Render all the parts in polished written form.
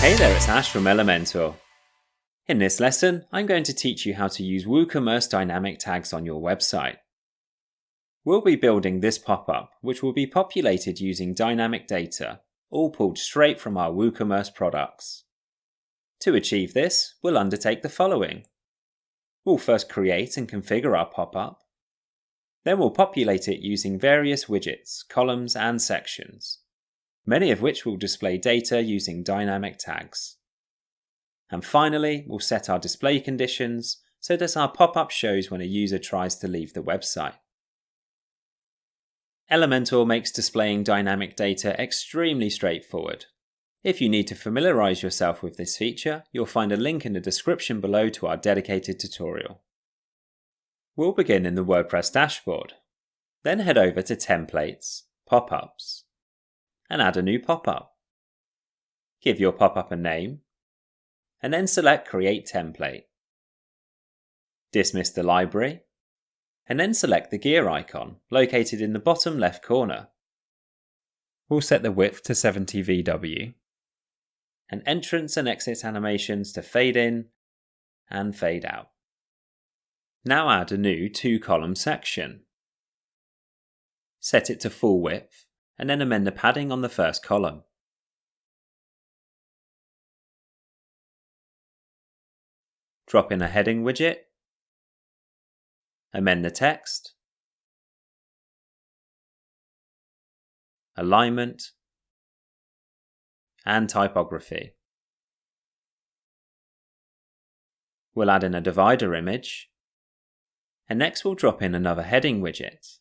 Hey there, it's Ash from Elementor. In this lesson, I'm going to teach you how to use WooCommerce dynamic tags on your website. We'll be building this pop-up, which will be populated using dynamic data, all pulled straight from our WooCommerce products. To achieve this, we'll undertake the following. We'll first create and configure our pop-up. Then we'll populate it using various widgets, columns, and sections, many of which will display data using dynamic tags. And finally, we'll set our display conditions so that our pop-up shows when a user tries to leave the website. Elementor makes displaying dynamic data extremely straightforward. If you need to familiarize yourself with this feature, you'll find a link in the description below to our dedicated tutorial. We'll begin in the WordPress dashboard. Then head over to Templates, Pop-ups, and add a new pop-up. Give your pop-up a name, and then select Create Template. Dismiss the library, and then select the gear icon located in the bottom left corner. We'll set the width to 70 VW, and entrance and exit animations to fade in and fade out. Now add a new 2-column section. Set it to full width, and then amend the padding on the first column. Drop in a heading widget, amend the text, alignment, and typography. We'll add in a divider image, and next we'll drop in another heading widget.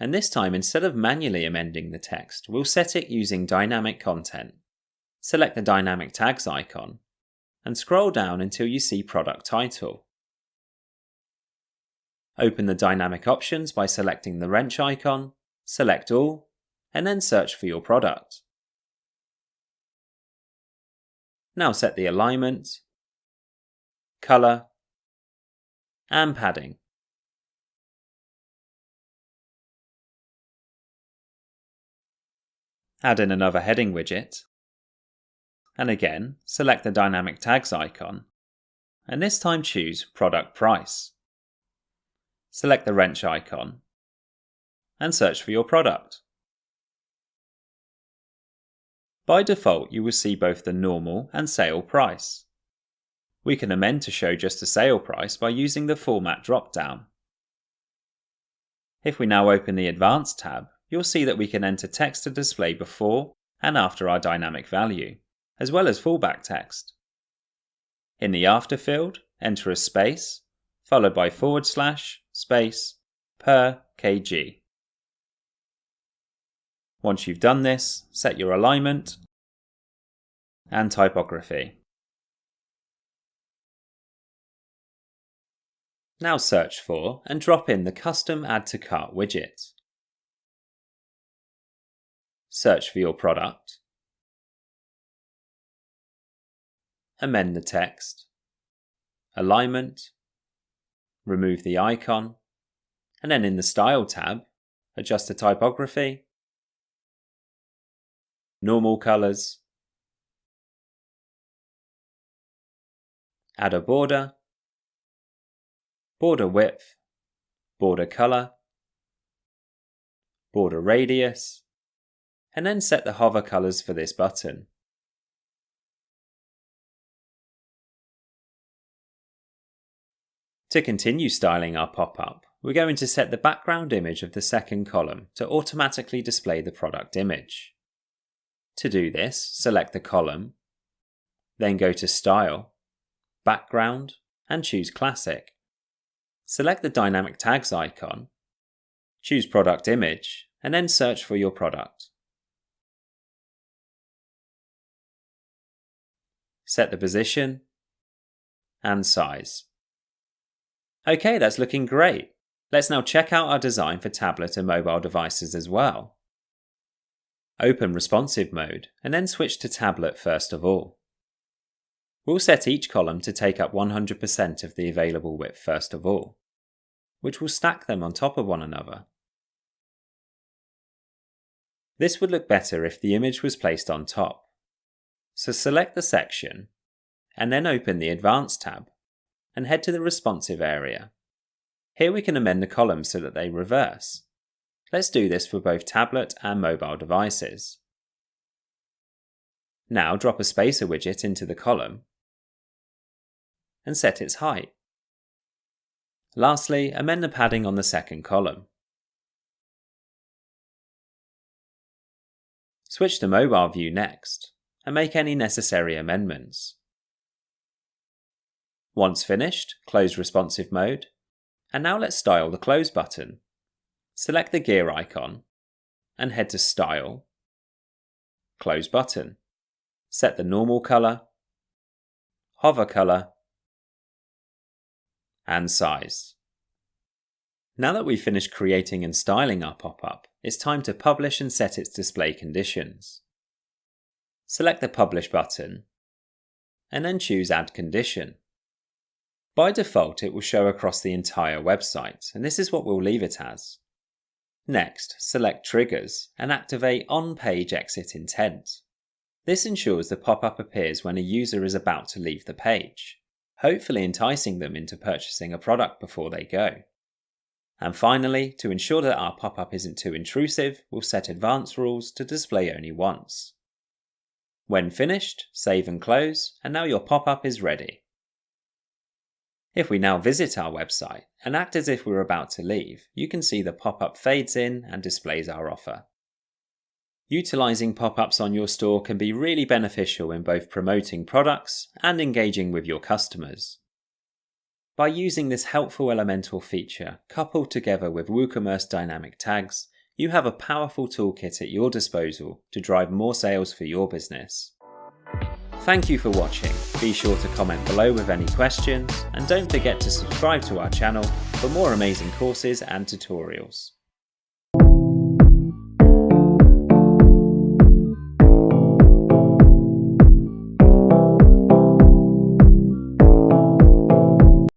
And this time, instead of manually amending the text, we'll set it using dynamic content. Select the dynamic tags icon, and scroll down until you see product title. Open the dynamic options by selecting the wrench icon, select all, and then search for your product. Now set the alignment, color, and padding. Add in another heading widget, and again select the dynamic tags icon, and this time choose Product Price. Select the wrench icon, and search for your product. By default, you will see both the normal and sale price. We can amend to show just the sale price by using the Format drop-down. If we now open the Advanced tab, you'll see that we can enter text to display before and after our dynamic value, as well as fallback text. In the After field, enter a space, followed by / space per kg. Once you've done this, set your alignment and typography. Now search for and drop in the custom Add to Cart widget. Search for your product. Amend the text. Alignment. Remove the icon. And then in the Style tab, adjust the typography. Normal colors. Add a border. Border width. Border color. Border radius. And then set the hover colors for this button. To continue styling our pop-up, we're going to set the background image of the second column to automatically display the product image. To do this, select the column, then go to Style, Background, and choose Classic. Select the dynamic tags icon, choose Product Image, and then search for your product. Set the position and size. Okay, that's looking great. Let's now check out our design for tablet and mobile devices as well. Open responsive mode and then switch to tablet first of all. We'll set each column to take up 100% of the available width first of all, which will stack them on top of one another. This would look better if the image was placed on top. So select the section, and then open the Advanced tab, and head to the Responsive area. Here we can amend the columns so that they reverse. Let's do this for both tablet and mobile devices. Now drop a spacer widget into the column and set its height. Lastly, amend the padding on the second column. Switch to mobile view next and make any necessary amendments. Once finished, close responsive mode, and now let's style the close button. Select the gear icon and head to Style, Close button. Set the normal color, hover color, and size. Now that we've finished creating and styling our pop-up, it's time to publish and set its display conditions. Select the Publish button, and then choose Add Condition. By default, it will show across the entire website, and this is what we'll leave it as. Next, select Triggers and activate On-Page Exit Intent. This ensures the pop-up appears when a user is about to leave the page, hopefully enticing them into purchasing a product before they go. And finally, to ensure that our pop-up isn't too intrusive, we'll set advanced rules to display only once. When finished, save and close, and now your pop-up is ready. If we now visit our website and act as if we're about to leave, you can see the pop-up fades in and displays our offer. Utilizing pop-ups on your store can be really beneficial in both promoting products and engaging with your customers. By using this helpful Elementor feature, coupled together with WooCommerce dynamic tags, you have a powerful toolkit at your disposal to drive more sales for your business. Thank you for watching. Be sure to comment below with any questions, and don't forget to subscribe to our channel for more amazing courses and tutorials.